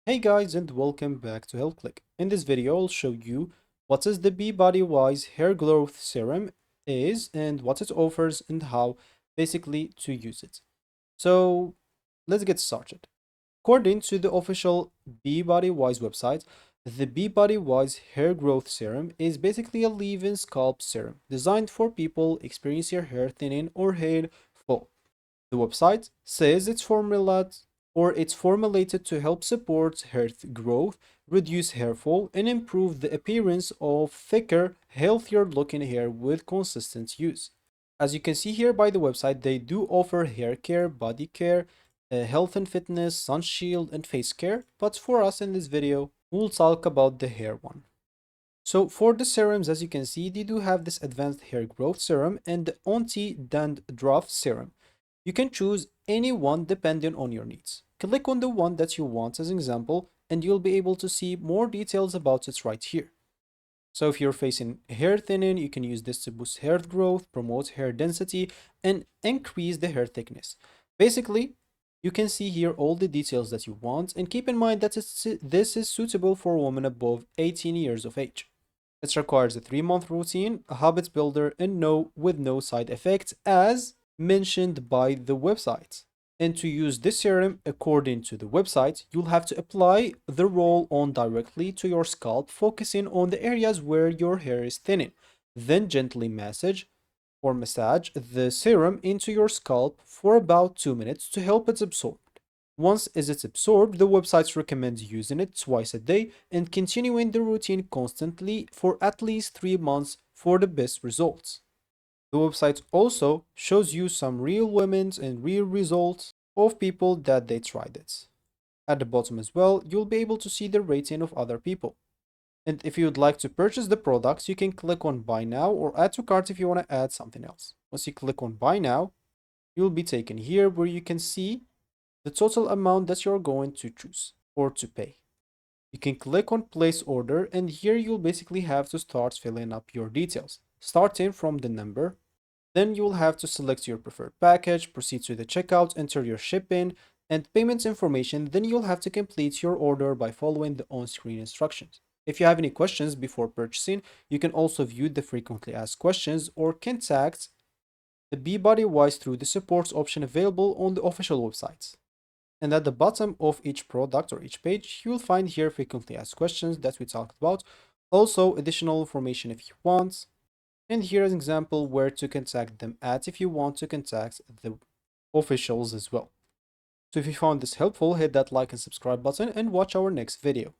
Hey guys, and welcome back to Health Click. In this video, I'll show you what is the Be Bodywise Hair Growth Serum is and what it offers and how basically to use it. So let's get started. According to the official Be Bodywise website, the Be Bodywise Hair Growth Serum is basically a leave-in scalp serum designed for people experiencing hair thinning or hair fall. The website says it's formulated to help support hair growth, reduce hair fall, and improve the appearance of thicker, healthier looking hair with consistent use. As you can see here by the website, they do offer hair care, body care, health and fitness, sun shield, and face care. But for us in this video, we'll talk about the hair one. So for the serums, as you can see, they do have this advanced hair growth serum and the anti-dandruff serum. You can choose any one depending on your needs. Click on the one that you want as an example, and you'll be able to see more details about it right here. So if you're facing hair thinning, you can use this to boost hair growth, promote hair density, and increase the hair thickness. Basically, you can see here all the details that you want, and keep in mind that this is suitable for women above 18 years of age. It requires a 3-month routine, a habit builder, and with no side effects, as mentioned by the website. And to use this serum according to the website, you'll have to apply the roll-on directly to your scalp, focusing on the areas where your hair is thinning. Then gently massage the serum into your scalp for about 2 minutes to help it absorb. Once it's absorbed, the website recommends using it twice a day and continuing the routine constantly for at least 3 months for the best results. The website also shows you some real women's and real results of people that they tried it. At the bottom as well, you'll be able to see the rating of other people. And if you'd like to purchase the products, you can click on buy now or add to cart if you want to add something else. Once you click on buy now, you'll be taken here where you can see the total amount that you're going to choose or to pay. You can click on place order, and here you'll basically have to start filling up your details, starting from the number. Then you'll have to select your preferred package, proceed to the checkout, enter your shipping and payment information. Then you'll have to complete your order by following the on-screen instructions. If you have any questions before purchasing, you can also view the frequently asked questions or contact the Be Bodywise through the supports option available on the official website. And at the bottom of each product or each page, you'll find here frequently asked questions that we talked about. Also, additional information if you want. And here is an example where to contact them at if you want to contact the officials as well. So if you found this helpful, hit that like and subscribe button and watch our next video.